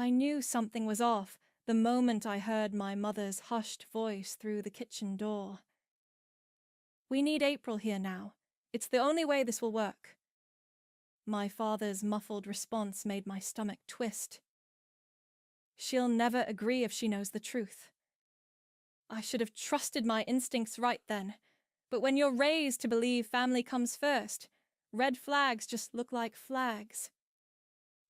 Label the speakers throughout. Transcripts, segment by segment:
Speaker 1: I knew something was off the moment I heard my mother's hushed voice through the kitchen door. "We need April here now. It's the only way this will work." My father's muffled response made my stomach twist. "She'll never agree if she knows the truth." I should have trusted my instincts right then, but when you're raised to believe family comes first, red flags just look like flags.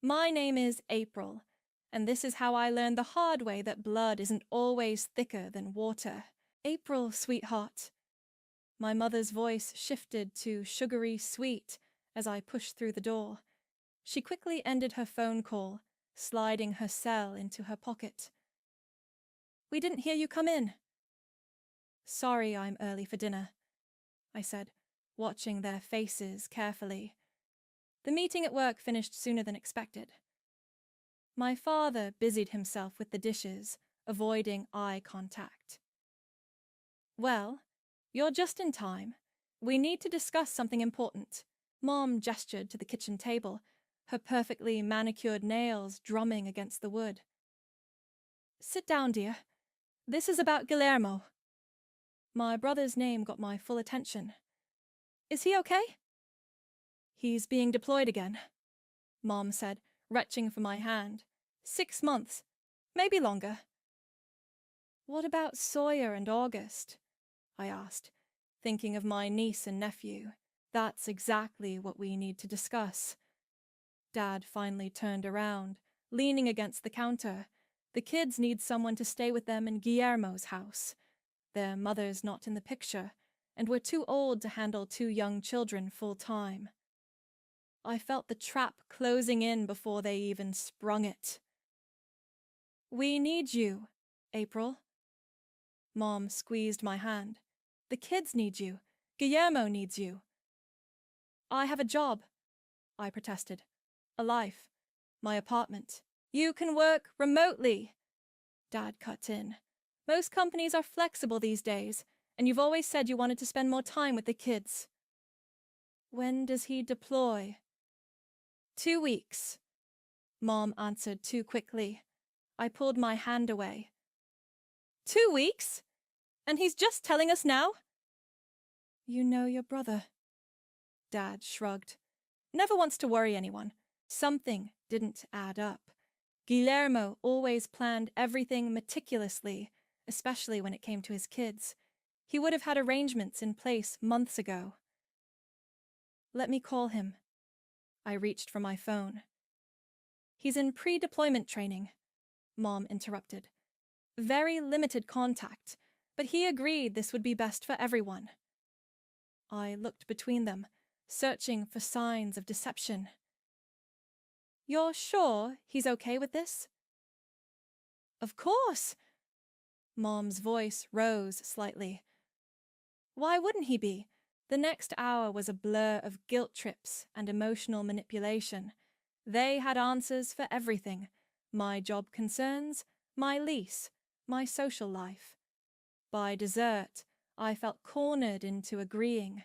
Speaker 1: My name is April, and this is how I learned the hard way that blood isn't always thicker than water. "April, sweetheart." My mother's voice shifted to sugary sweet as I pushed through the door. She quickly ended her phone call, sliding her cell into her pocket. "We didn't hear you come in." "Sorry I'm early for dinner," I said, watching their faces carefully. The meeting at work finished sooner than expected. My father busied himself with the dishes, avoiding eye contact. "Well, you're just in time. We need to discuss something important." Mom gestured to the kitchen table, her perfectly manicured nails drumming against the wood. "Sit down, dear. This is about Guillermo." My brother's name got my full attention. "Is he okay?" "He's being deployed again," Mom said, retching for my hand. 6 months, maybe longer. "What about Sawyer and August?" I asked, thinking of my niece and nephew. That's exactly what we need to discuss. Dad finally turned around, leaning against the counter. The kids need someone to stay with them in Guillermo's house. Their mother's not in the picture, and we're too old to handle 2 young children full-time. I felt the trap closing in before they even sprung it. "We need you, April." Mom squeezed my hand. "The kids need you. Guillermo needs you." "I have a job," I protested. "A life. My apartment." "You can work remotely," Dad cut in. "Most companies are flexible these days, and you've always said you wanted to spend more time with the kids." "When does he deploy?" 2 weeks. Mom answered too quickly. I pulled my hand away. 2 weeks? And he's just telling us now? "You know your brother." Dad shrugged. "Never wants to worry anyone." Something didn't add up. Guillermo always planned everything meticulously, especially when it came to his kids. He would have had arrangements in place months ago. "Let me call him." I reached for my phone. "He's in pre-deployment training," Mom interrupted. "Very limited contact, but he agreed this would be best for everyone." I looked between them, searching for signs of deception. "You're sure he's okay with this?" "Of course!" Mom's voice rose slightly. "Why wouldn't he be?" The next hour was a blur of guilt trips and emotional manipulation. They had answers for everything: my job concerns, my lease, my social life. By dessert, I felt cornered into agreeing.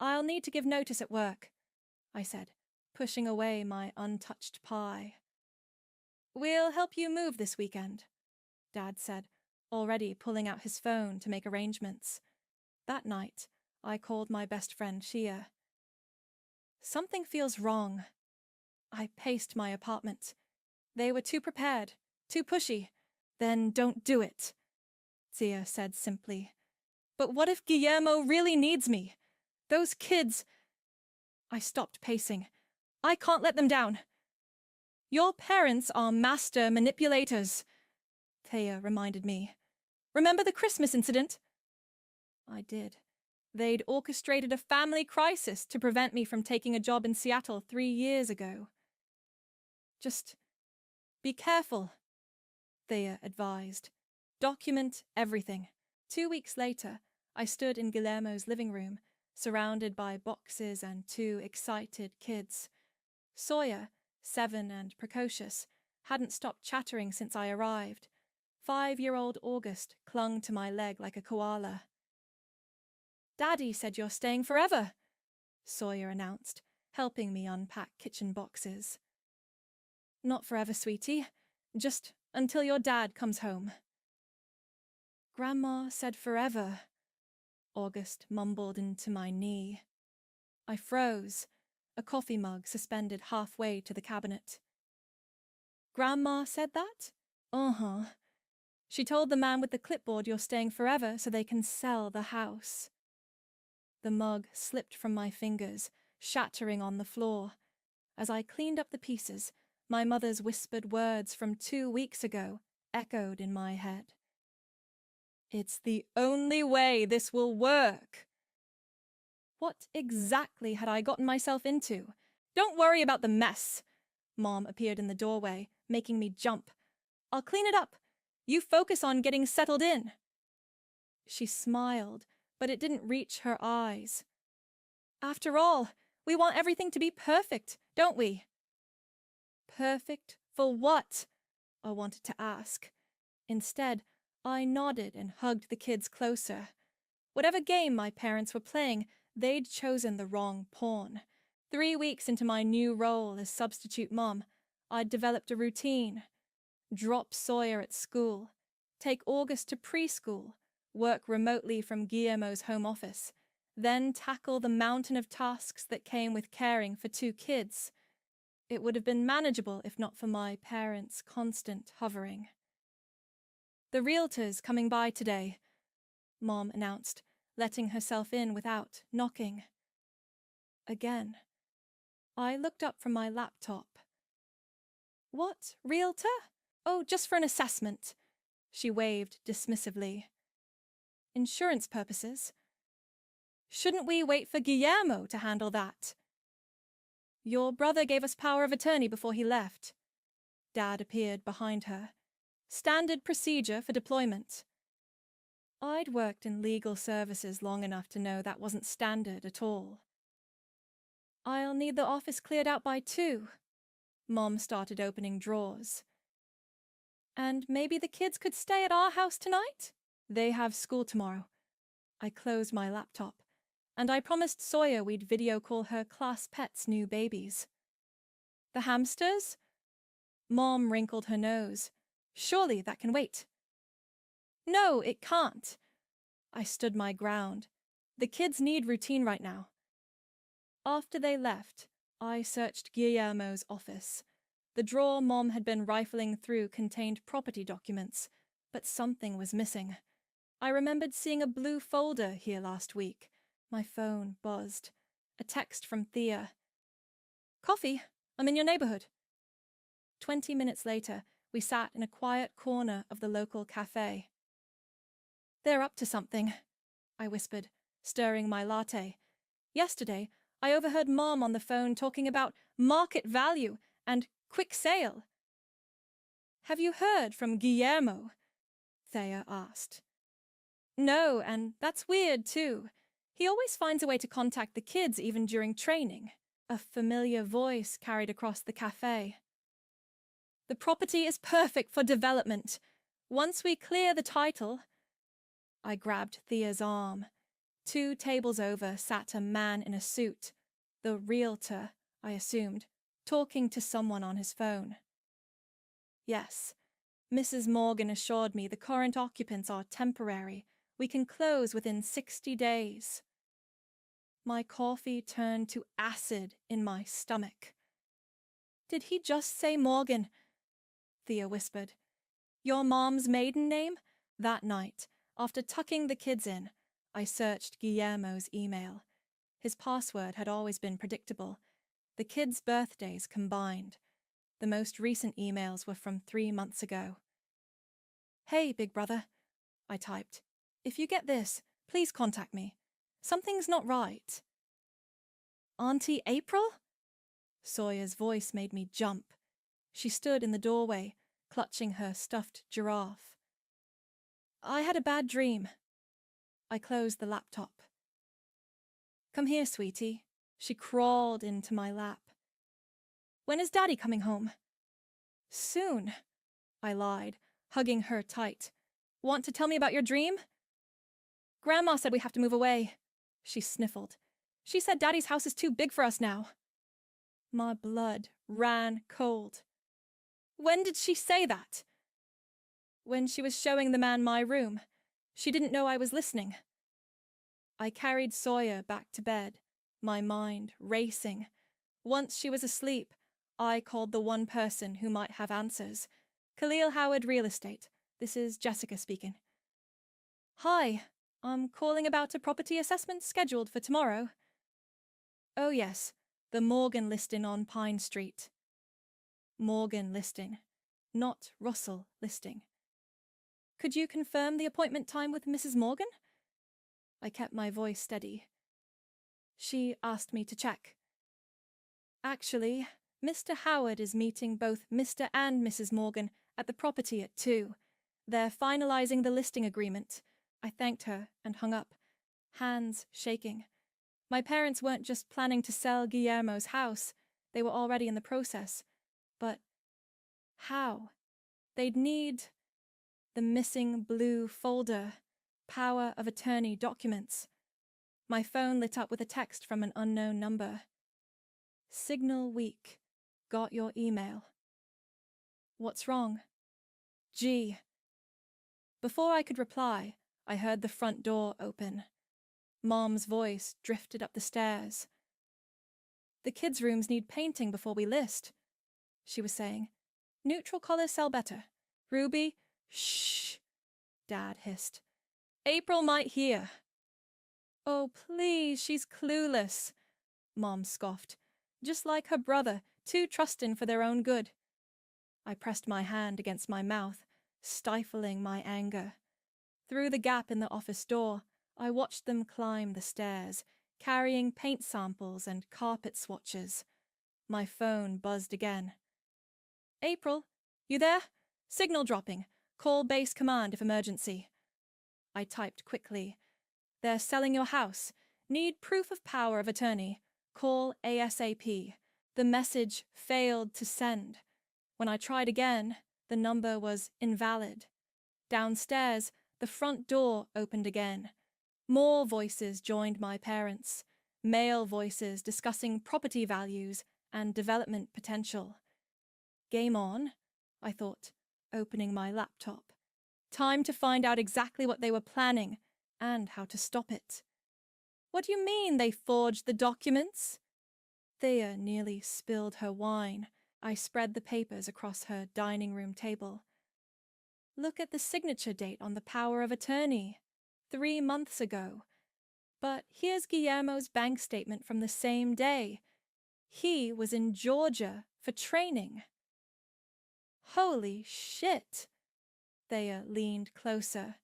Speaker 1: "I'll need to give notice at work," I said, pushing away my untouched pie. "We'll help you move this weekend," Dad said, already pulling out his phone to make arrangements. That night, I called my best friend Shia. "Something feels wrong." I paced my apartment. "They were too prepared, too pushy. Then don't do it," Zia said simply. "But what if Guillermo really needs me? Those kids—" I stopped pacing. "I can't let them down." "Your parents are master manipulators," Thea reminded me. "Remember the Christmas incident?" I did. They'd orchestrated a family crisis to prevent me from taking a job in Seattle 3 years ago. "Just be careful," Thea advised. "Document everything." 2 weeks later, I stood in Guillermo's living room, surrounded by boxes and 2 excited kids. Sawyer, 7 and precocious, hadn't stopped chattering since I arrived. 5-year-old August clung to my leg like a koala. "Daddy said you're staying forever," Sawyer announced, helping me unpack kitchen boxes. Not forever, sweetie. Just until your dad comes home. Grandma said forever, August mumbled into my knee. I froze, a coffee mug suspended halfway to the cabinet. Grandma said that? Uh-huh. She told the man with the clipboard you're staying forever so they can sell the house. The mug slipped from my fingers, shattering on the floor. As I cleaned up the pieces, my mother's whispered words from 2 weeks ago echoed in my head. It's the only way this will work. What exactly had I gotten myself into? Don't worry about the mess. Mom appeared in the doorway, making me jump. I'll clean it up. You focus on getting settled in. She smiled, but it didn't reach her eyes. After all, we want everything to be perfect, don't we? Perfect for what? I wanted to ask. Instead, I nodded and hugged the kids closer. Whatever game my parents were playing, they'd chosen the wrong pawn. 3 weeks into my new role as substitute mom, I'd developed a routine. Drop Sawyer at school, take August to preschool, work remotely from Guillermo's home office, then tackle the mountain of tasks that came with caring for 2 kids. It would have been manageable if not for my parents' constant hovering. The realtor's coming by today, Mom announced, letting herself in without knocking. Again. I looked up from my laptop. What, realtor? Oh, just for an assessment. She waved dismissively. Insurance purposes? Shouldn't we wait for Guillermo to handle that? Your brother gave us power of attorney before he left. Dad appeared behind her. Standard procedure for deployment. I'd worked in legal services long enough to know that wasn't standard at all. I'll need the office cleared out by 2. Mom started opening drawers. And maybe the kids could stay at our house tonight? They have school tomorrow. I closed my laptop, and I promised Sawyer we'd video call her class pet's new babies. The hamsters? Mom wrinkled her nose. Surely that can wait. No, it can't. I stood my ground. The kids need routine right now. After they left, I searched Guillermo's office. The drawer Mom had been rifling through contained property documents, but something was missing. I remembered seeing a blue folder here last week. My phone buzzed. A text from Thea. Coffee, I'm in your neighborhood. 20 minutes later, we sat in a quiet corner of the local cafe. They're up to something, I whispered, stirring my latte. Yesterday, I overheard Mom on the phone talking about market value and quick sale. Have you heard from Guillermo? Thea asked. No, and that's weird too. He always finds a way to contact the kids even during training. A familiar voice carried across the cafe. The property is perfect for development. Once we clear the title... I grabbed Thea's arm. 2 tables over sat a man in a suit, the realtor, I assumed, talking to someone on his phone. Yes, Mrs. Morgan assured me the current occupants are temporary. We can close within 60 days. My coffee turned to acid in my stomach. Did he just say Morgan? Thea whispered. Your mom's maiden name? That night, after tucking the kids in, I searched Guillermo's email. His password had always been predictable. The kids' birthdays combined. The most recent emails were from 3 months ago. Hey, big brother, I typed. If you get this, please contact me. Something's not right. Auntie April? Sawyer's voice made me jump. She stood in the doorway, clutching her stuffed giraffe. I had a bad dream. I closed the laptop. Come here, sweetie. She crawled into my lap. When is Daddy coming home? Soon, I lied, hugging her tight. Want to tell me about your dream? Grandma said we have to move away. She sniffled. She said Daddy's house is too big for us now. My blood ran cold. When did she say that? When she was showing the man my room. She didn't know I was listening. I carried Sawyer back to bed, my mind racing. Once she was asleep, I called the one person who might have answers. Khalil Howard Real Estate. This is Jessica speaking. Hi, I'm calling about a property assessment scheduled for tomorrow. Oh yes, the Morgan listing on Pine Street. Morgan listing, not Russell listing. Could you confirm the appointment time with Mrs. Morgan? I kept my voice steady. She asked me to check. Actually, Mr. Howard is meeting both Mr. and Mrs. Morgan at the property at 2. They're finalizing the listing agreement. I thanked her and hung up, hands shaking. My parents weren't just planning to sell Guillermo's house, they were already in the process. But how? They'd need the missing blue folder, power of attorney documents. My phone lit up with a text from an unknown number. Signal weak. Got your email. What's wrong? G. Before I could reply, I heard the front door open. Mom's voice drifted up the stairs. The kids' rooms need painting before we list, she was saying. Neutral colors sell better. Ruby, shh, Dad hissed. April might hear. Oh, please, she's clueless, Mom scoffed. Just like her brother, too trusting for their own good. I pressed my hand against my mouth, stifling my anger. Through the gap in the office door, I watched them climb the stairs, carrying paint samples and carpet swatches. My phone buzzed again. April, you there? Signal dropping. Call base command if emergency. I typed quickly. They're selling your house. Need proof of power of attorney. Call ASAP. The message failed to send. When I tried again, the number was invalid. Downstairs, the front door opened again. More voices joined my parents. Male voices discussing property values and development potential. Game on, I thought, opening my laptop. Time to find out exactly what they were planning and how to stop it. What do you mean they forged the documents? Thea nearly spilled her wine. I spread the papers across her dining room table. Look at the signature date on the power of attorney. 3 months ago. But here's Guillermo's bank statement from the same day. He was in Georgia for training. Holy shit! Thea leaned closer.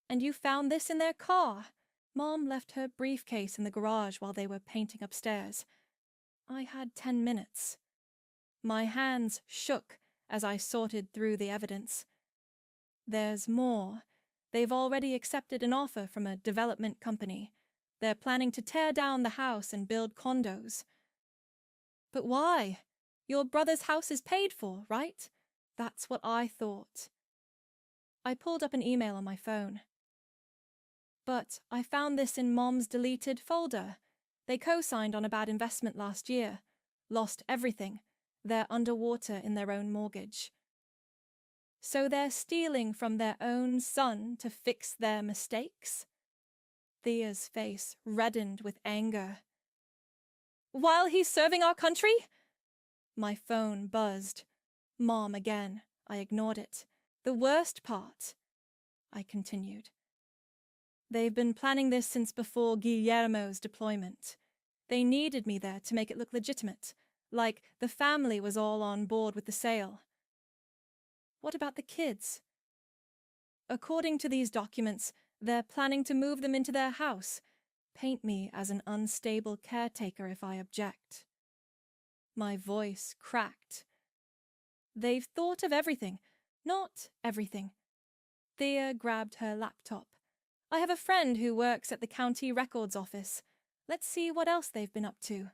Speaker 1: And you found this in their car? Mom left her briefcase in the garage while they were painting upstairs. I had 10 minutes. My hands shook as I sorted through the evidence. There's more. They've already accepted an offer from a development company. They're planning to tear down the house and build condos. But why? Your brother's house is paid for, right? That's what I thought. I pulled up an email on my phone. But I found this in Mom's deleted folder. They co-signed on a bad investment last year. Lost everything. They're underwater in their own mortgage. So they're stealing from their own son to fix their mistakes? Thea's face reddened with anger. While he's serving our country? My phone buzzed. Mom again. I ignored it. The worst part, I continued. They've been planning this since before Guillermo's deployment. They needed me there to make it look legitimate, like the family was all on board with the sale. What about the kids? According to these documents, they're planning to move them into their house, paint me as an unstable caretaker if I object. My voice cracked. They've thought of everything. Not everything. Thea grabbed her laptop. I have a friend who works at the county records office. Let's see what else they've been up to.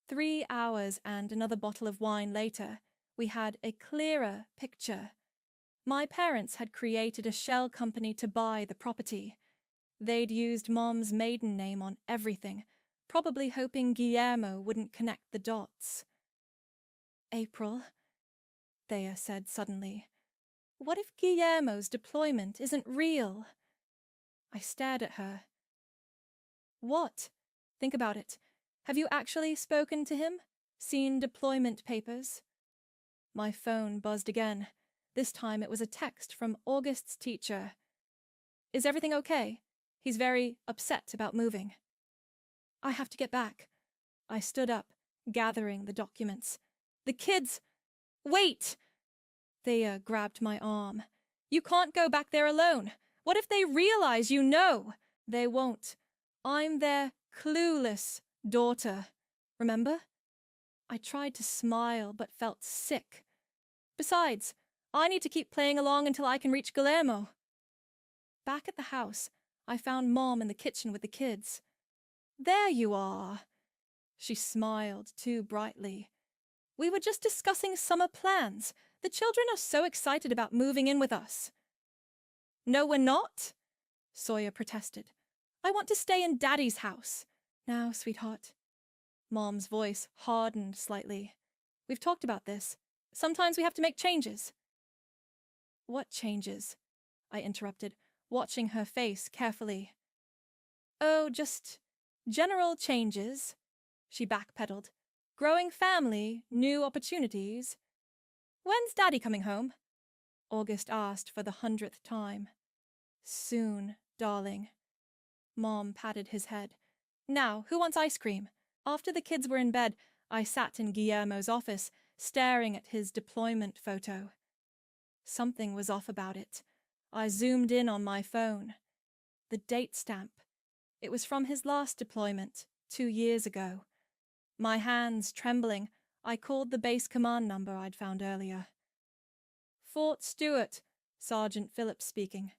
Speaker 1: 3 hours and another bottle of wine later, we had a clearer picture. My parents had created a shell company to buy the property. They'd used Mom's maiden name on everything, probably hoping Guillermo wouldn't connect the dots. April, Thea said suddenly. What if Guillermo's deployment isn't real? I stared at her. What? Think about it. Have you actually spoken to him? Seen deployment papers? My phone buzzed again. This time it was a text from August's teacher. Is everything okay? He's very upset about moving. I have to get back. I stood up, gathering the documents. The kids! Wait! Thea grabbed my arm. You can't go back there alone. What if they realize you know? They won't. I'm their clueless daughter. Remember? I tried to smile but felt sick. Besides, I need to keep playing along until I can reach Guillermo. Back at the house, I found Mom in the kitchen with the kids. There you are. She smiled too brightly. We were just discussing summer plans. The children are so excited about moving in with us. No, we're not, Sawyer protested. I want to stay in Daddy's house. Now, sweetheart. Mom's voice hardened slightly. We've talked about this. Sometimes we have to make changes. What changes? I interrupted, watching her face carefully. Oh, just general changes. She backpedaled. Growing family, new opportunities. When's Daddy coming home? August asked for the 100th time. Soon, darling. Mom patted his head. Now, who wants ice cream? After the kids were in bed, I sat in Guillermo's office, staring at his deployment photo. Something was off about it. I zoomed in on my phone. The date stamp. It was from his last deployment, 2 years ago. My hands trembling, I called the base command number I'd found earlier. Fort Stewart, Sergeant Phillips speaking.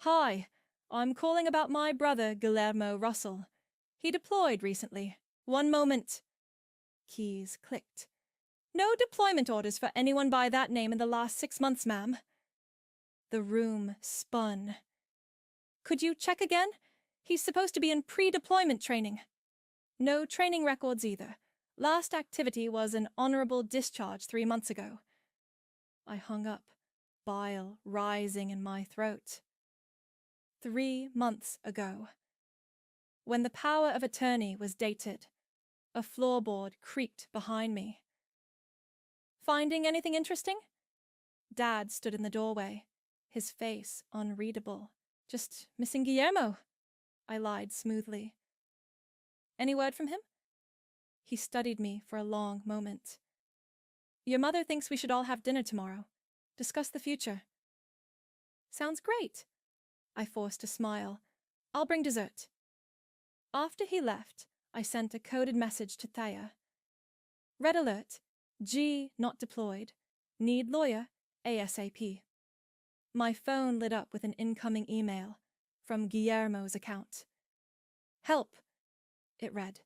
Speaker 1: Hi, I'm calling about my brother, Guillermo Russell. He deployed recently. One moment. Keys clicked. No deployment orders for anyone by that name in the last 6 months, ma'am. The room spun. Could you check again? He's supposed to be in pre-deployment training. No training records either. Last activity was an honorable discharge 3 months ago. I hung up, bile rising in my throat. 3 months ago. When the power of attorney was dated, a floorboard creaked behind me. Finding anything interesting? Dad stood in the doorway, his face unreadable. Just missing Guillermo, I lied smoothly. Any word from him? He studied me for a long moment. Your mother thinks we should all have dinner tomorrow. Discuss the future. Sounds great. I forced a smile. I'll bring dessert. After he left, I sent a coded message to Thea. Red alert. G not deployed. Need lawyer ASAP. My phone lit up with an incoming email from Guillermo's account. Help, it read.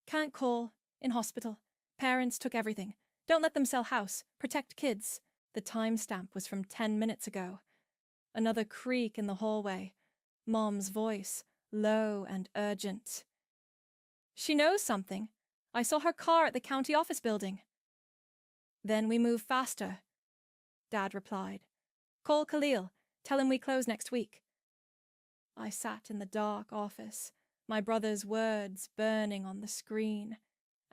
Speaker 1: Can't call. In hospital. Parents took everything. Don't let them sell house. Protect kids. The timestamp was from 10 minutes ago. Another creak in the hallway. Mom's voice, low and urgent. She knows something. I saw her car at the county office building. Then we move faster, Dad replied. Call Khalil. Tell him we close next week. I sat in the dark office, my brother's words burning on the screen,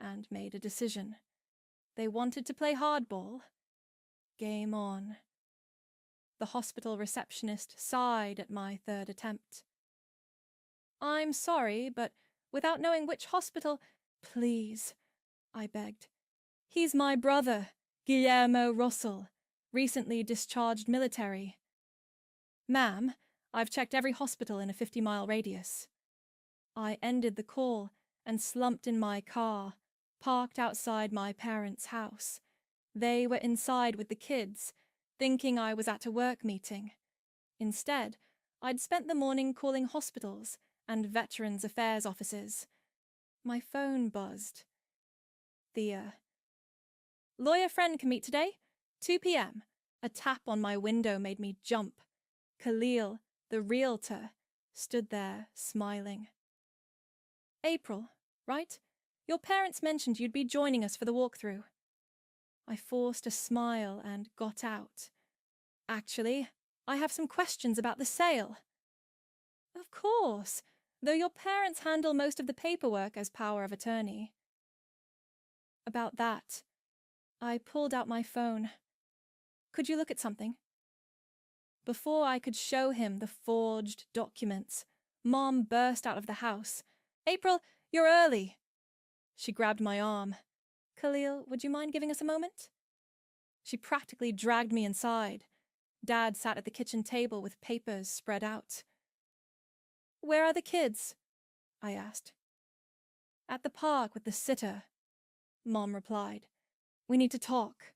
Speaker 1: and made a decision. They wanted to play hardball. Game on. The hospital receptionist sighed at my third attempt. I'm sorry, but without knowing which hospital, please, I begged. He's my brother, Guillermo Russell, recently discharged military. Ma'am, I've checked every hospital in a 50-mile radius. I ended the call and slumped in my car, parked outside my parents' house. They were inside with the kids, thinking I was at a work meeting. Instead, I'd spent the morning calling hospitals and Veterans Affairs offices. My phone buzzed. Thea. Lawyer friend can meet today? 2 p.m. A tap on my window made me jump. Khalil, the realtor, stood there smiling. April, right? Your parents mentioned you'd be joining us for the walkthrough. I forced a smile and got out. Actually, I have some questions about the sale. Of course, though your parents handle most of the paperwork as power of attorney. About that, I pulled out my phone. Could you look at something? Before I could show him the forged documents, Mom burst out of the house. April, you're early. She grabbed my arm. Khalil, would you mind giving us a moment? She practically dragged me inside. Dad sat at the kitchen table with papers spread out. Where are the kids? I asked. At the park with the sitter, Mom replied. We need to talk.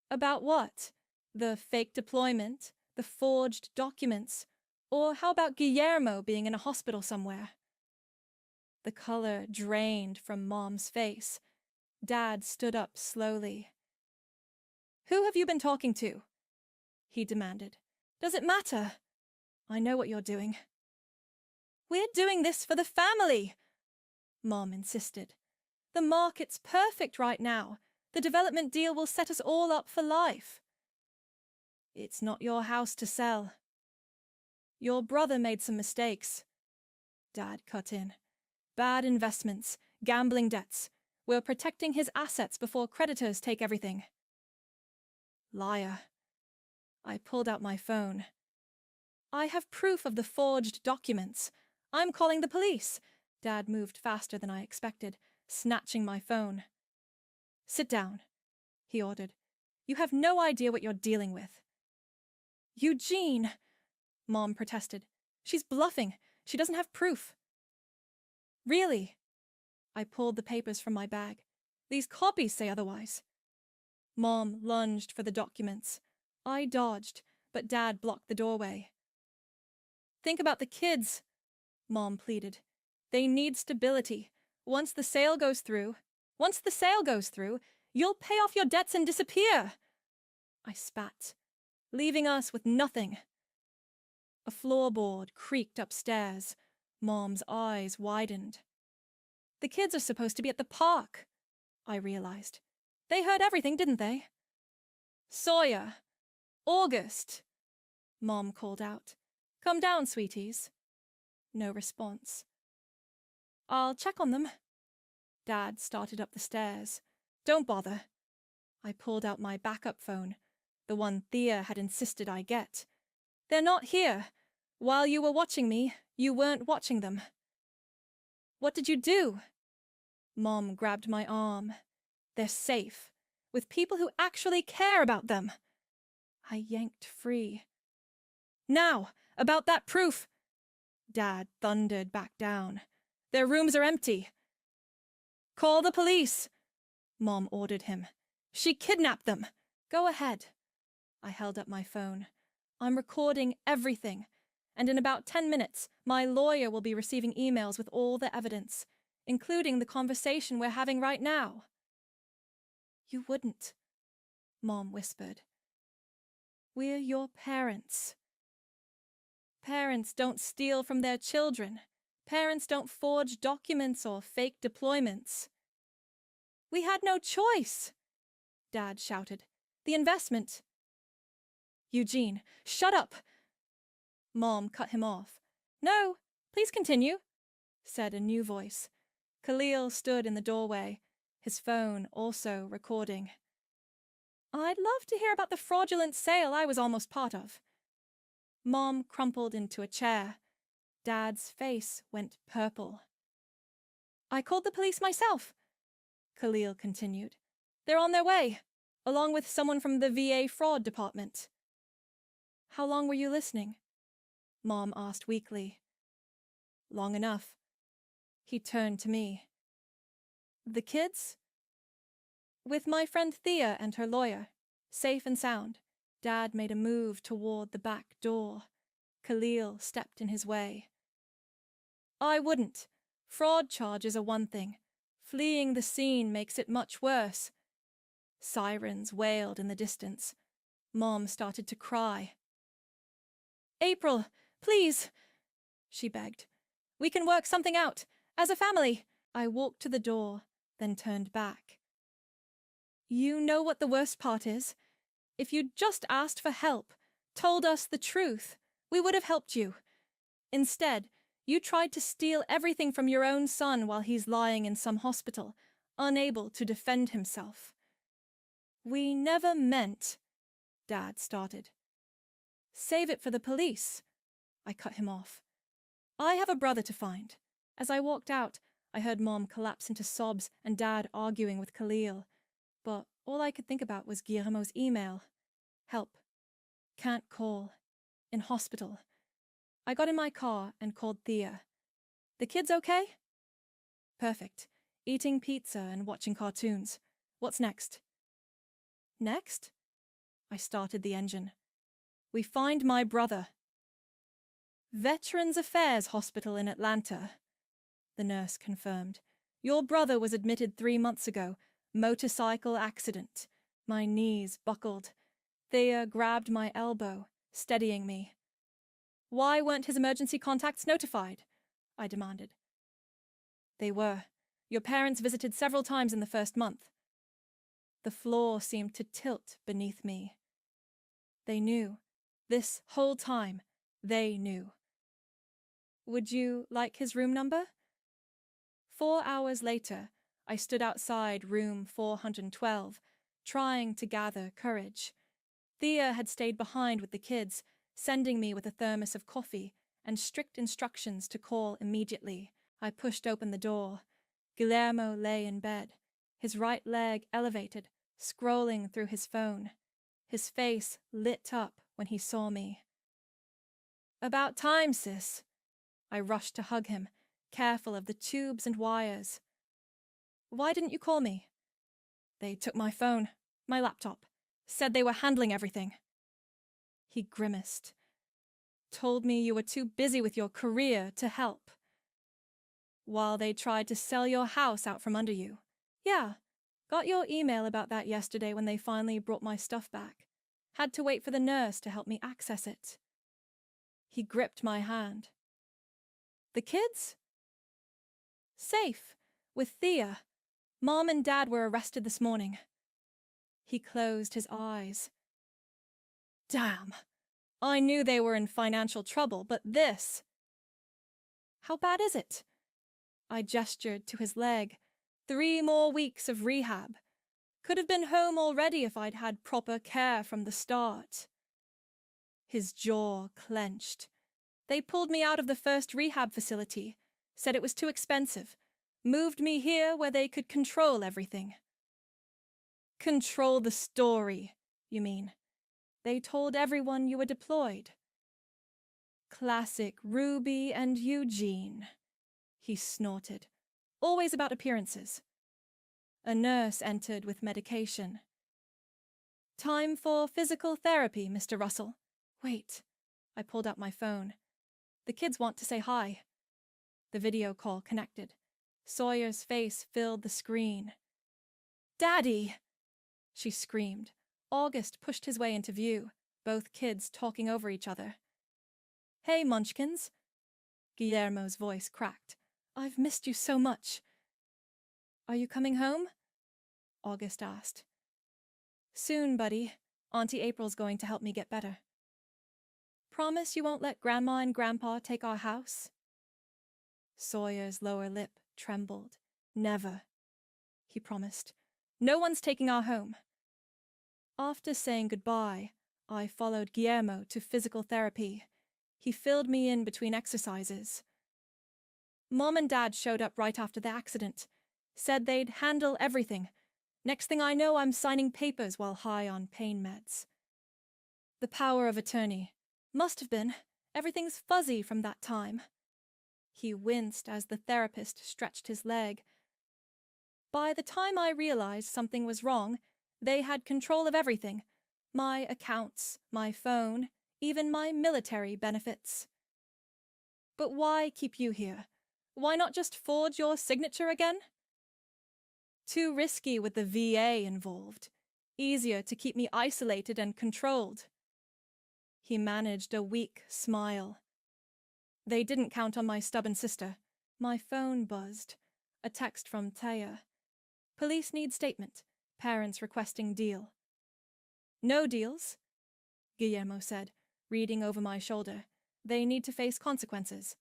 Speaker 1: About what? The fake deployment? The forged documents? Or how about Guillermo being in a hospital somewhere? The color drained from Mom's face. Dad stood up slowly. Who have you been talking to? He demanded. Does it matter? I know what you're doing. We're doing this for the family, Mom insisted. The market's perfect right now. The development deal will set us all up for life. It's not your house to sell. Your brother made some mistakes, Dad cut in. Bad investments, gambling debts. We're protecting his assets before creditors take everything. Liar. I pulled out my phone. I have proof of the forged documents. I'm calling the police. Dad moved faster than I expected, snatching my phone. Sit down, he ordered. You have no idea what you're dealing with. Eugene, Mom protested. She's bluffing. She doesn't have proof. Really? I pulled the papers from my bag. These copies say otherwise. Mom lunged for the documents. I dodged, but Dad blocked the doorway. Think about the kids, Mom pleaded. They need stability. Once the sale goes through, you'll pay off your debts and disappear. I spat, leaving us with nothing. A floorboard creaked upstairs. Mom's eyes widened. The kids are supposed to be at the park, I realized. They heard everything, didn't they? Sawyer! August! Mom called out. Come down, sweeties. No response. I'll check on them. Dad started up the stairs. Don't bother. I pulled out my backup phone, the one Thea had insisted I get. They're not here. While you were watching me, you weren't watching them. What did you do? Mom grabbed my arm. They're safe, with people who actually care about them. I yanked free. Now, about that proof! Dad thundered back down. Their rooms are empty. Call the police, Mom ordered him. She kidnapped them. Go ahead. I held up my phone. I'm recording everything, and in about 10 minutes, my lawyer will be receiving emails with all the evidence, including the conversation we're having right now. You wouldn't, Mom whispered. We're your parents. Parents don't steal from their children. Parents don't forge documents or fake deployments. We had no choice, Dad shouted. The investment. Eugene, shut up! Mom cut him off. No, please continue, said a new voice. Khalil stood in the doorway, his phone also recording. I'd love to hear about the fraudulent sale I was almost part of. Mom crumpled into a chair. Dad's face went purple. I called the police myself, Khalil continued. They're on their way, along with someone from the VA fraud department. How long were you listening? Mom asked weakly. Long enough. He turned to me. The kids? With my friend Thea and her lawyer, safe and sound. Dad made a move toward the back door. Khalil stepped in his way. I wouldn't. Fraud charges are one thing. Fleeing the scene makes it much worse. Sirens wailed in the distance. Mom started to cry. April, please, she begged. We can work something out, as a family. I walked to the door, then turned back. You know what the worst part is? If you'd just asked for help, told us the truth, we would have helped you. Instead, you tried to steal everything from your own son while he's lying in some hospital, unable to defend himself. We never meant, Dad started. Save it for the police. I cut him off. I have a brother to find. As I walked out, I heard Mom collapse into sobs and Dad arguing with Khalil. But all I could think about was Guillermo's email. Help. Can't call. In hospital. I got in my car and called Thea. The kids okay? Perfect. Eating pizza and watching cartoons. What's next? Next? I started the engine. We find my brother. Veterans Affairs Hospital in Atlanta, the nurse confirmed. Your brother was admitted 3 months ago. Motorcycle accident. My knees buckled. Thea grabbed my elbow, steadying me. Why weren't his emergency contacts notified? I demanded. They were. Your parents visited several times in the first month. The floor seemed to tilt beneath me. They knew. This whole time, they knew. Would you like his room number? 4 hours later, I stood outside room 412, trying to gather courage. Thea had stayed behind with the kids, sending me with a thermos of coffee and strict instructions to call immediately. I pushed open the door. Guillermo lay in bed, his right leg elevated, scrolling through his phone. His face lit up when he saw me. About time, sis. I rushed to hug him, careful of the tubes and wires. Why didn't you call me? They took my phone, my laptop, said they were handling everything. He grimaced. Told me you were too busy with your career to help. While they tried to sell your house out from under you. Yeah, got your email about that yesterday when they finally brought my stuff back. Had to wait for the nurse to help me access it. He gripped my hand. The kids? Safe, with Thea. Mom and Dad were arrested this morning. He closed his eyes. Damn. I knew they were in financial trouble, but this... How bad is it? I gestured to his leg. 3 more weeks of rehab. Could have been home already if I'd had proper care from the start. His jaw clenched. They pulled me out of the first rehab facility, said it was too expensive, moved me here where they could control everything. Control the story, you mean? They told everyone you were deployed. Classic Ruby and Eugene, he snorted. Always about appearances. A nurse entered with medication. Time for physical therapy, Mr. Russell. Wait. I pulled out my phone. The kids want to say hi. The video call connected. Sawyer's face filled the screen. Daddy! She screamed. August pushed his way into view, both kids talking over each other. Hey, Munchkins. Guillermo's voice cracked. I've missed you so much. Are you coming home? August asked. Soon, buddy. Auntie April's going to help me get better. Promise you won't let Grandma and Grandpa take our house? Sawyer's lower lip trembled. Never, he promised. No one's taking our home. After saying goodbye, I followed Guillermo to physical therapy. He filled me in between exercises. Mom and Dad showed up right after the accident. Said they'd handle everything. Next thing I know, I'm signing papers while high on pain meds. The power of attorney. Must have been. Everything's fuzzy from that time. He winced as the therapist stretched his leg. By the time I realized something was wrong, they had control of everything. My accounts, my phone, even my military benefits. But why keep you here? Why not just forge your signature again? Too risky with the VA involved. Easier to keep me isolated and controlled. He managed a weak smile. They didn't count on my stubborn sister. My phone buzzed. A text from Taya. Police need statement. Parents requesting deal. No deals, Guillermo said, reading over my shoulder. They need to face consequences.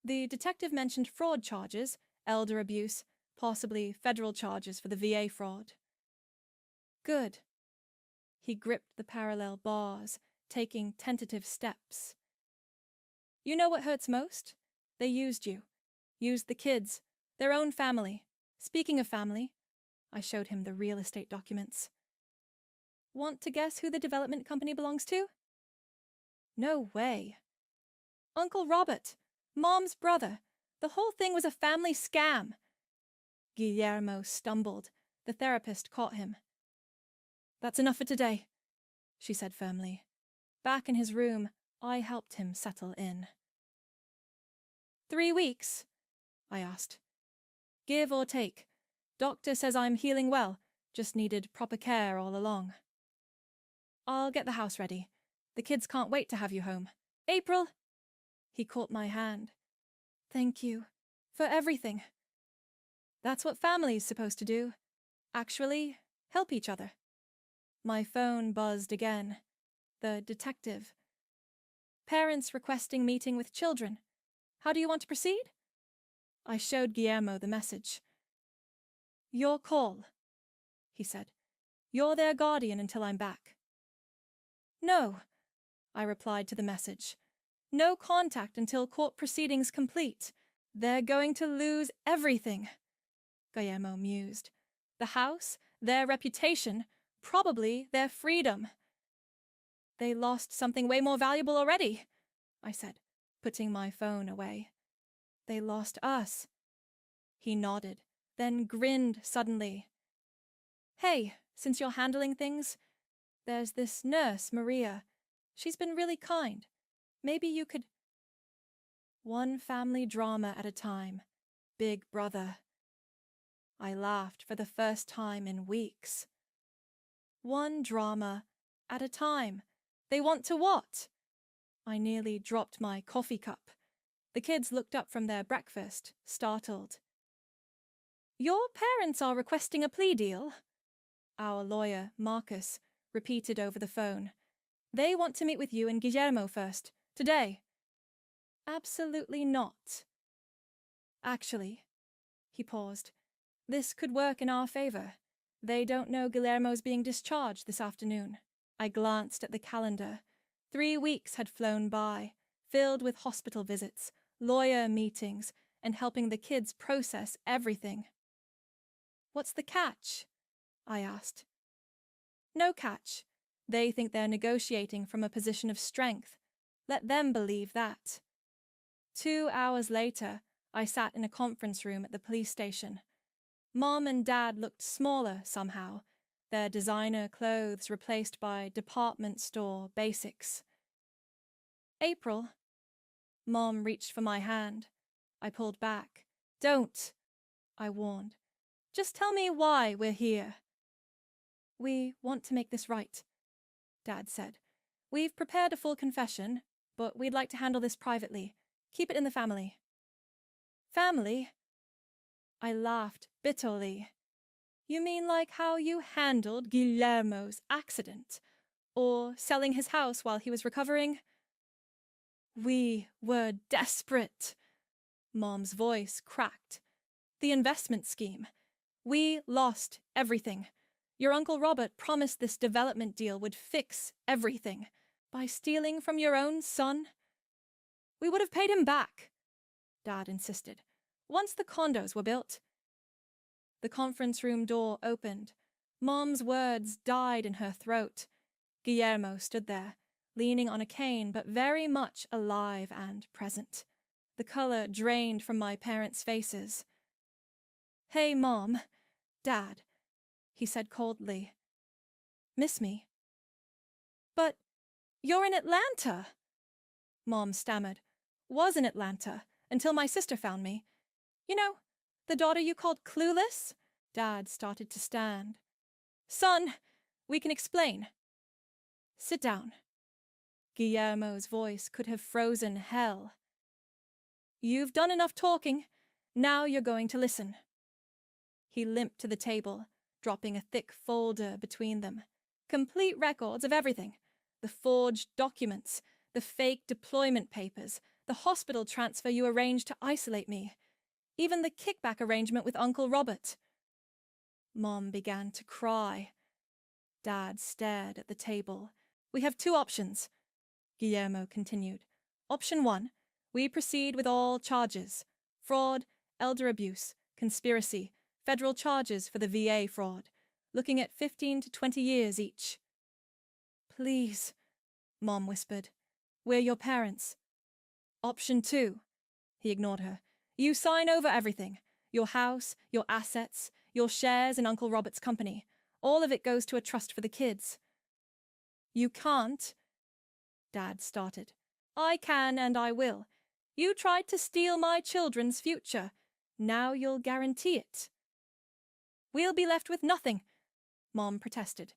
Speaker 1: The detective mentioned fraud charges, elder abuse, possibly federal charges for the VA fraud. Good. He gripped the parallel bars, taking tentative steps. You know what hurts most? They used you. Used the kids, their own family. Speaking of family, I showed him the real estate documents. Want to guess who the development company belongs to? No way. Uncle Robert, Mom's brother. The whole thing was a family scam. Guillermo stumbled. The therapist caught him. That's enough for today, she said firmly. Back in his room, I helped him settle in. 3 weeks? I asked. Give or take. Doctor says I'm healing well, just needed proper care all along. I'll get the house ready. The kids can't wait to have you home. April! He caught my hand. Thank you. For everything. That's what family's supposed to do. Actually, help each other. My phone buzzed again. The detective. Parents requesting meeting with children. How do you want to proceed? I showed Guillermo the message. Your call, he said. You're their guardian until I'm back. No, I replied to the message. No contact until court proceedings complete. They're going to lose everything, Guillermo mused. The house, their reputation, probably their freedom. They lost something way more valuable already, I said, putting my phone away. They lost us. He nodded, then grinned suddenly. Hey, since you're handling things, there's this nurse, Maria. She's been really kind. Maybe you could... One family drama at a time. Big brother. I laughed for the first time in weeks. One drama at a time. They want to what? I nearly dropped my coffee cup. The kids looked up from their breakfast, startled. Your parents are requesting a plea deal? Our lawyer, Marcus, repeated over the phone. They want to meet with you and Guillermo first, today. Absolutely not. Actually, he paused, this could work in our favor. They don't know Guillermo's being discharged this afternoon. I glanced at the calendar. 3 weeks had flown by, filled with hospital visits, lawyer meetings, and helping the kids process everything. What's the catch? I asked. No catch. They think they're negotiating from a position of strength. Let them believe that. 2 hours later, I sat in a conference room at the police station. Mom and Dad looked smaller somehow, their designer clothes replaced by department store basics. April. Mom reached for my hand. I pulled back. Don't, I warned. Just tell me why we're here. We want to make this right, Dad said. We've prepared a full confession, but we'd like to handle this privately. Keep it in the family. Family? I laughed bitterly. You mean like how you handled Guillermo's accident? Or selling his house while he was recovering? We were desperate. Mom's voice cracked. The investment scheme. We lost everything. Your Uncle Robert promised this development deal would fix everything. By stealing from your own son? We would have paid him back, Dad insisted, once the condos were built. The conference room door opened. Mom's words died in her throat. Guillermo stood there, leaning on a cane but very much alive and present. The color drained from my parents' faces. Hey, Mom. Dad, he said coldly. Miss me? But you're in Atlanta, Mom stammered. Was in Atlanta, until my sister found me. You know, the daughter you called clueless? Dad started to stand. Son, we can explain. Sit down. Guillermo's voice could have frozen hell. You've done enough talking. Now you're going to listen. He limped to the table, dropping a thick folder between them. Complete records of everything. The forged documents, the fake deployment papers, the hospital transfer you arranged to isolate me, even the kickback arrangement with Uncle Robert. Mom began to cry. Dad stared at the table. We have two options, Guillermo continued. Option 1, we proceed with all charges. Fraud, elder abuse, conspiracy, federal charges for the VA fraud, looking at 15 to 20 years each. Please, Mom whispered. We're your parents. Option 2, he ignored her. You sign over everything. Your house, your assets, your shares in Uncle Robert's company. All of it goes to a trust for the kids. You can't, Dad started. I can and I will. You tried to steal my children's future. Now you'll guarantee it. We'll be left with nothing, Mom protested.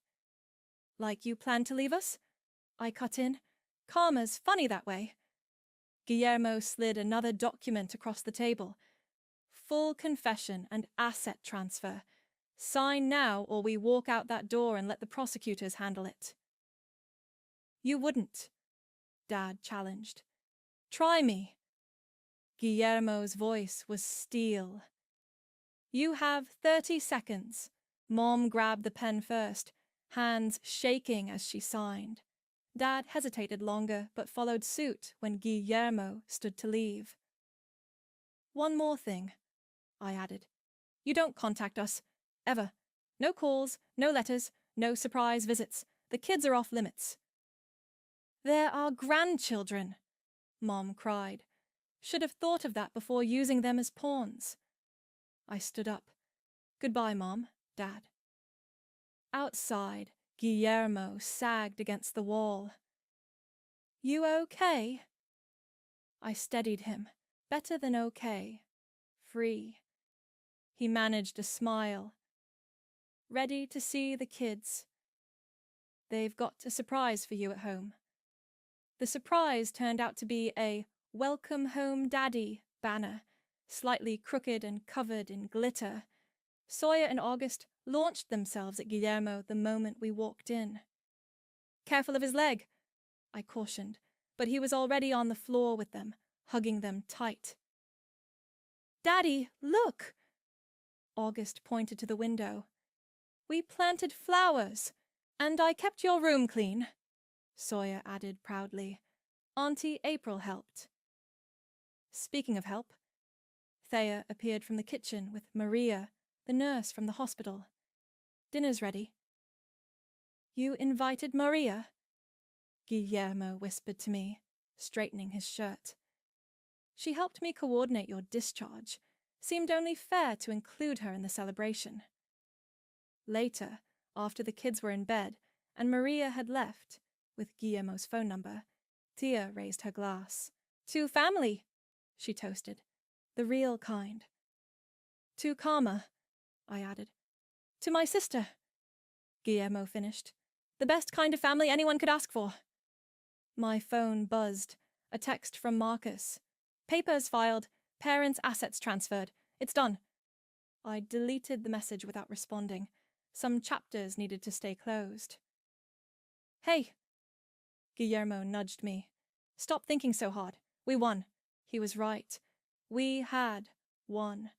Speaker 1: Like you plan to leave us? I cut in. Karma's funny that way. Guillermo slid another document across the table. Full confession and asset transfer. Sign now or we walk out that door and let the prosecutors handle it. You wouldn't, Dad challenged. Try me. Guillermo's voice was steel. You have 30 seconds. Mom grabbed the pen first, hands shaking as she signed. Dad hesitated longer but followed suit when Guillermo stood to leave. One more thing, I added. You don't contact us. Ever. No calls, no letters, no surprise visits. The kids are off limits. They're our grandchildren, Mom cried. Should have thought of that before using them as pawns. I stood up. Goodbye, Mom, Dad. Outside, Guillermo sagged against the wall. You okay? I steadied him. Better than okay. Free. He managed a smile. Ready to see the kids. They've got a surprise for you at home. The surprise turned out to be a Welcome Home Daddy banner, slightly crooked and covered in glitter. Sawyer and August launched themselves at Guillermo the moment we walked in. Careful of his leg, I cautioned, but he was already on the floor with them, hugging them tight. Daddy, look! August pointed to the window. We planted flowers, and I kept your room clean, Sawyer added proudly. Auntie April helped. Speaking of help, Thea appeared from the kitchen with Maria, the nurse from the hospital. Dinner's ready. You invited Maria? Guillermo whispered to me, straightening his shirt. She helped me coordinate your discharge. Seemed only fair to include her in the celebration. Later, after the kids were in bed and Maria had left, with Guillermo's phone number, Tia raised her glass. To family, she toasted. The real kind. To Karma, I added. To my sister, Guillermo finished. The best kind of family anyone could ask for. My phone buzzed. A text from Marcus. Papers filed. Parents' assets transferred. It's done. I deleted the message without responding. Some chapters needed to stay closed. Hey! Guillermo nudged me. Stop thinking so hard. We won. He was right. We had won.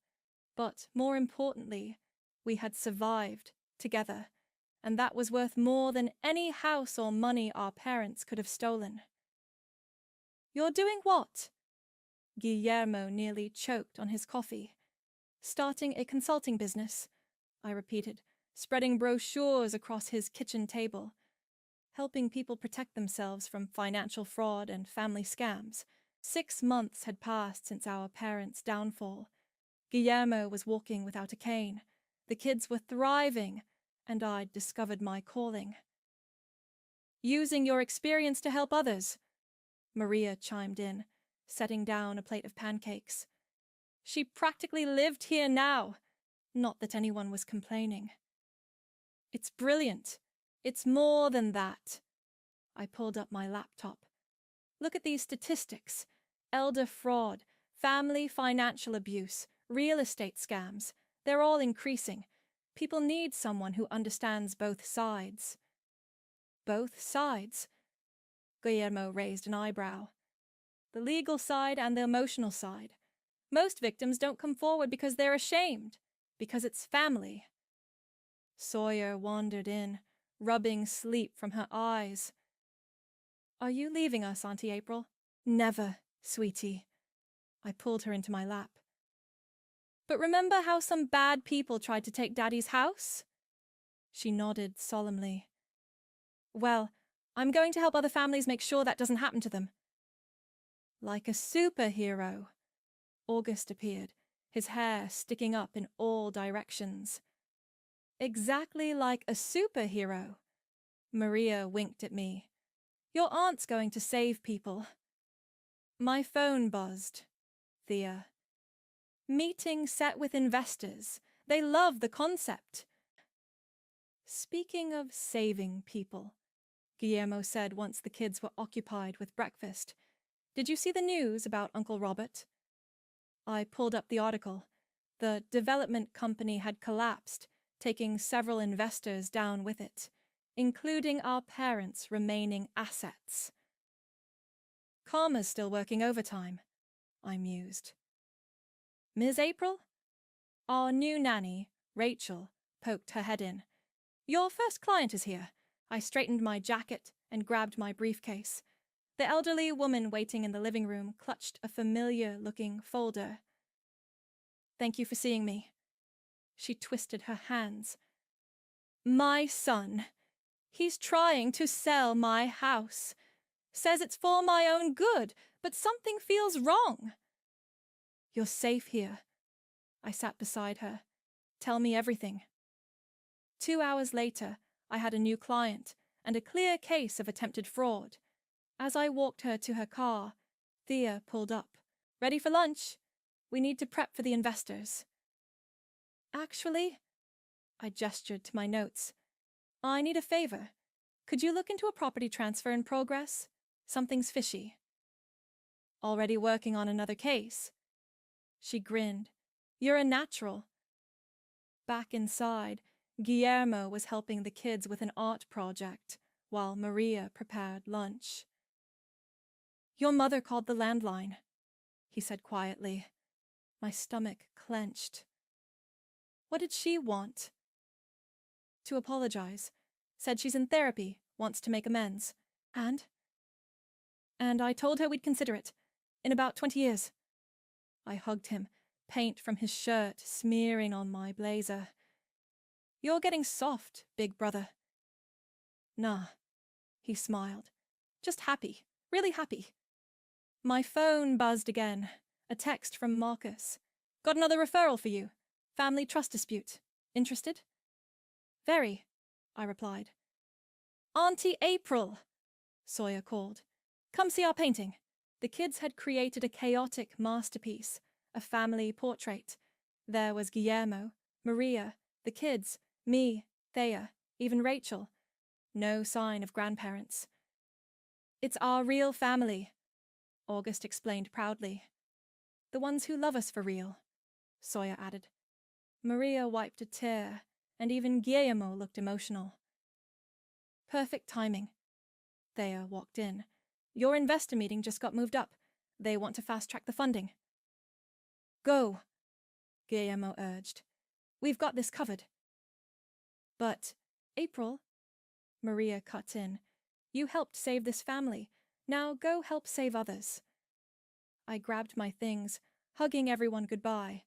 Speaker 1: But more importantly, we had survived together, and that was worth more than any house or money our parents could have stolen. You're doing what? Guillermo nearly choked on his coffee. Starting a consulting business, I repeated, spreading brochures across his kitchen table. Helping people protect themselves from financial fraud and family scams. 6 months had passed since our parents' downfall. Guillermo was walking without a cane. The kids were thriving, and I'd discovered my calling. Using your experience to help others, Maria chimed in, setting down a plate of pancakes. She practically lived here now. Not that anyone was complaining. It's brilliant. It's more than that. I pulled up my laptop. Look at these statistics. Elder fraud, family financial abuse, real estate scams. They're all increasing. People need someone who understands both sides. Both sides? Guillermo raised an eyebrow. The legal side and the emotional side. Most victims don't come forward because they're ashamed, because it's family. Sawyer wandered in, rubbing sleep from her eyes. Are you leaving us, Auntie April? Never, sweetie. I pulled her into my lap. But remember how some bad people tried to take Daddy's house? She nodded solemnly. Well, I'm going to help other families make sure that doesn't happen to them. Like a superhero. August appeared, his hair sticking up in all directions. Exactly like a superhero. Maria winked at me. Your aunt's going to save people. My phone buzzed. Thea. Meeting set with investors. They love the concept. Speaking of saving people, Guillermo said once the kids were occupied with breakfast. Did you see the news about Uncle Robert? I pulled up the article. The development company had collapsed, taking several investors down with it, including our parents' remaining assets. Karma's still working overtime, I mused. Ms. April? Our new nanny, Rachel, poked her head in. Your first client is here. I straightened my jacket and grabbed my briefcase. The elderly woman waiting in the living room clutched a familiar-looking folder. Thank you for seeing me. She twisted her hands. My son. He's trying to sell my house. Says it's for my own good, but something feels wrong. You're safe here. I sat beside her. Tell me everything. 2 hours later, I had a new client and a clear case of attempted fraud. As I walked her to her car, Thea pulled up. Ready for lunch? We need to prep for the investors. Actually, I gestured to my notes. I need a favor. Could you look into a property transfer in progress? Something's fishy. Already working on another case? She grinned. You're a natural. Back inside, Guillermo was helping the kids with an art project, while Maria prepared lunch. Your mother called the landline, he said quietly. My stomach clenched. What did she want? To apologize. Said she's in therapy, wants to make amends. And I told her we'd consider it. In about 20 years. I hugged him, paint from his shirt smearing on my blazer. You're getting soft, big brother. Nah, he smiled. Just happy, really happy. My phone buzzed again. A text from Marcus. Got another referral for you. Family trust dispute. Interested? Very, I replied. Auntie April, Sawyer called. Come see our painting. The kids had created a chaotic masterpiece, a family portrait. There was Guillermo, Maria, the kids, me, Thea, even Rachel. No sign of grandparents. It's our real family, August explained proudly. The ones who love us for real, Sawyer added. Maria wiped a tear, and even Guillermo looked emotional. Perfect timing. Thea walked in. Your investor meeting just got moved up. They want to fast-track the funding. Go, Guillermo urged. We've got this covered. But, April, Maria cut in, you helped save this family. Now go help save others. I grabbed my things, hugging everyone goodbye.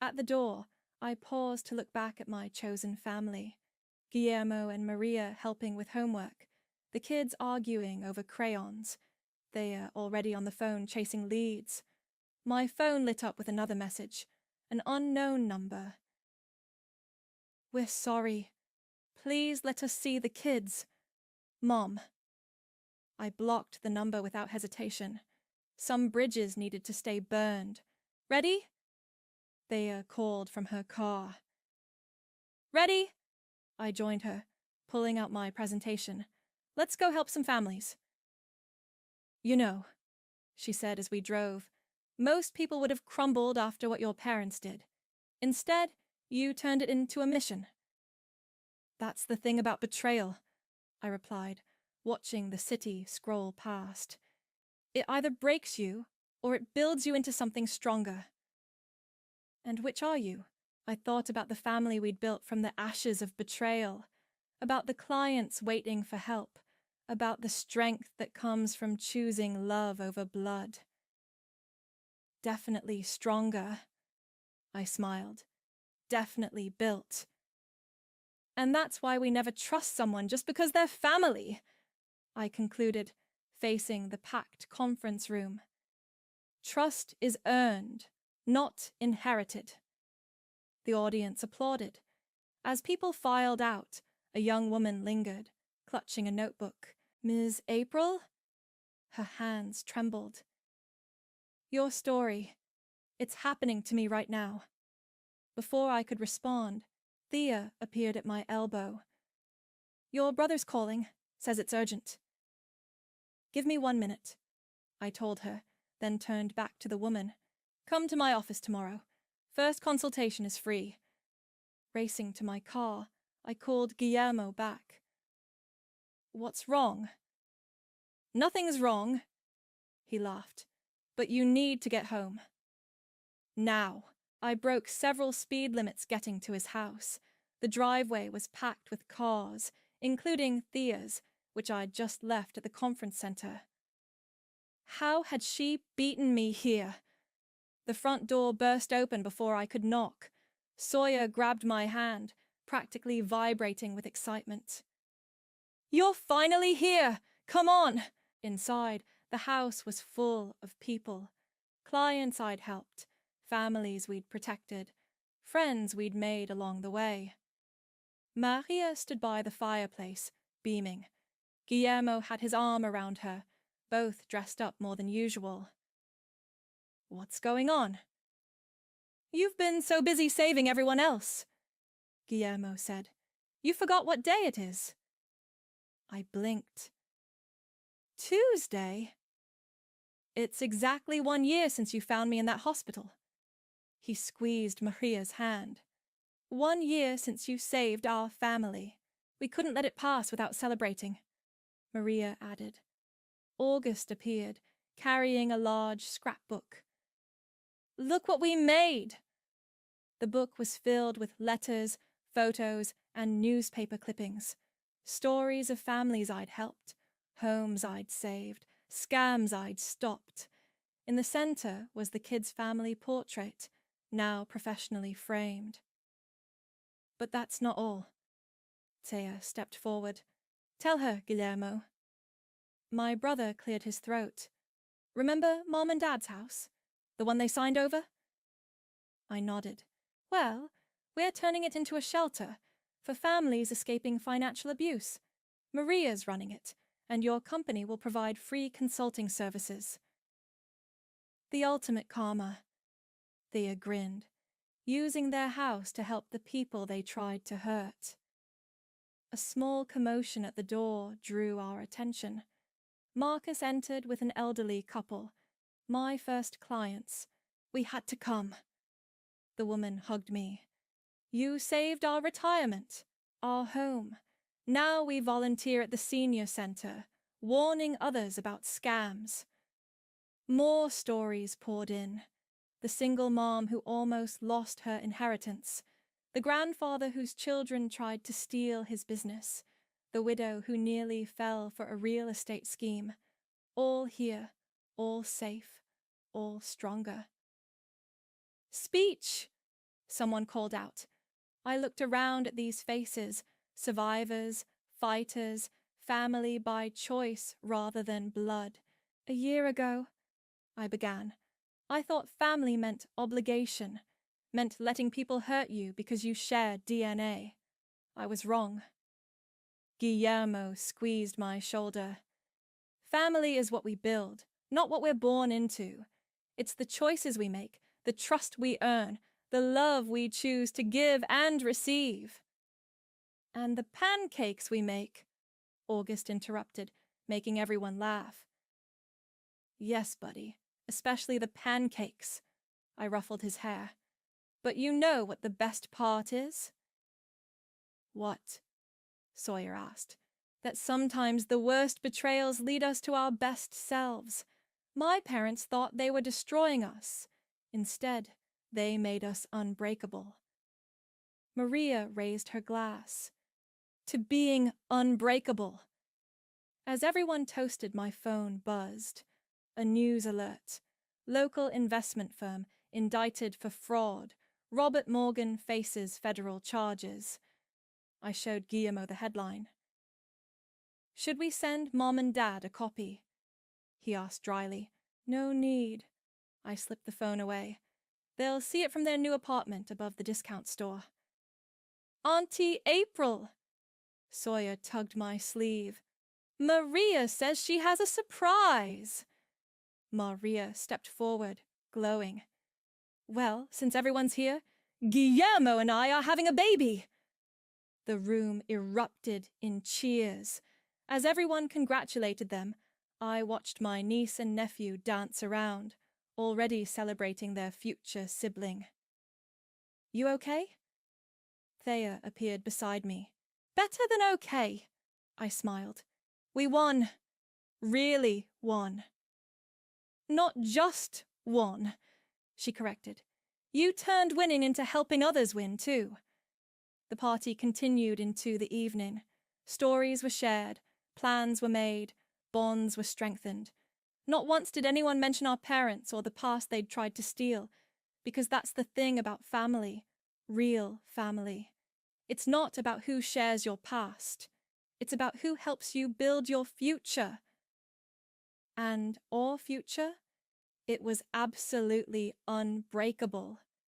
Speaker 1: At the door, I paused to look back at my chosen family. Guillermo and Maria helping with homework, the kids arguing over crayons. They are already on the phone chasing leads. My phone lit up with another message, an unknown number. We're sorry. Please let us see the kids. Mom. I blocked the number without hesitation. Some bridges needed to stay burned. Ready? Thea called from her car. Ready? I joined her, pulling out my presentation. Let's go help some families. You know, she said as we drove, most people would have crumbled after what your parents did. Instead, you turned it into a mission. That's the thing about betrayal, I replied, watching the city scroll past. It either breaks you, or it builds you into something stronger. And which are you? I thought about the family we'd built from the ashes of betrayal, about the clients waiting for help, about the strength that comes from choosing love over blood. Definitely stronger, I smiled. Definitely built. And that's why we never trust someone just because they're family, I concluded, facing the packed conference room. Trust is earned, not inherited. The audience applauded. As people filed out, a young woman lingered, clutching a notebook. Ms. April? Her hands trembled. Your story. It's happening to me right now. Before I could respond, Thea appeared at my elbow. Your brother's calling, says it's urgent. Give me 1 minute, I told her, then turned back to the woman. Come to my office tomorrow. First consultation is free. Racing to my car, I called Guillermo back. What's wrong? Nothing's wrong, he laughed, but you need to get home. Now. I broke several speed limits getting to his house. The driveway was packed with cars, including Thea's, which I'd just left at the conference center. How had she beaten me here? The front door burst open before I could knock. Sawyer grabbed my hand, practically vibrating with excitement. You're finally here! Come on! Inside, the house was full of people. Clients I'd helped, families we'd protected, friends we'd made along the way. Maria stood by the fireplace, beaming. Guillermo had his arm around her, both dressed up more than usual. What's going on? You've been so busy saving everyone else, Guillermo said. You forgot what day it is. I blinked. Tuesday? It's exactly 1 year since you found me in that hospital. He squeezed Maria's hand. 1 year since you saved our family. We couldn't let it pass without celebrating, Maria added. August appeared, carrying a large scrapbook. Look what we made! The book was filled with letters, photos, and newspaper clippings. Stories of families I'd helped, homes I'd saved, scams I'd stopped. In the center was the kid's family portrait, now professionally framed. But that's not all. Thea stepped forward. Tell her, Guillermo. My brother cleared his throat. Remember Mom and Dad's house? The one they signed over? I nodded. Well, we're turning it into a shelter for families escaping financial abuse. Maria's running it, and your company will provide free consulting services. The ultimate karma, Thea grinned, using their house to help the people they tried to hurt. A small commotion at the door drew our attention. Marcus entered with an elderly couple, my first clients. We had to come. The woman hugged me. You saved our retirement, our home. Now we volunteer at the senior center, warning others about scams. More stories poured in. The single mom who almost lost her inheritance, the grandfather whose children tried to steal his business, the widow who nearly fell for a real estate scheme. All here, all safe, all stronger. Speech! Someone called out. I looked around at these faces, survivors, fighters, family by choice rather than blood. A year ago, I began, I thought family meant obligation, meant letting people hurt you because you shared DNA. I was wrong. Guillermo squeezed my shoulder. Family is what we build, not what we're born into. It's the choices we make, the trust we earn, the love we choose to give and receive. And the pancakes we make, August interrupted, making everyone laugh. Yes, buddy, especially the pancakes. I ruffled his hair. But you know what the best part is? What? Sawyer asked. That sometimes the worst betrayals lead us to our best selves. My parents thought they were destroying us. Instead, they made us unbreakable. Maria raised her glass. To being unbreakable. As everyone toasted, my phone buzzed. A news alert. Local investment firm indicted for fraud. Robert Morgan faces federal charges. I showed Guillermo the headline. Should we send Mom and Dad a copy? He asked dryly. No need. I slipped the phone away. They'll see it from their new apartment above the discount store. Auntie April! Sawyer tugged my sleeve. Maria says she has a surprise. Maria stepped forward, glowing. Well, since everyone's here, Guillermo and I are having a baby. The room erupted in cheers. As everyone congratulated them, I watched my niece and nephew dance around, already celebrating their future sibling. You okay? Thea appeared beside me. Better than okay, I smiled. We won. Really won. Not just won, she corrected. You turned winning into helping others win, too. The party continued into the evening. Stories were shared, plans were made, bonds were strengthened. Not once did anyone mention our parents or the past they'd tried to steal, because that's the thing about family, real family. It's not about who shares your past. It's about who helps you build your future. And our future? It was absolutely unbreakable.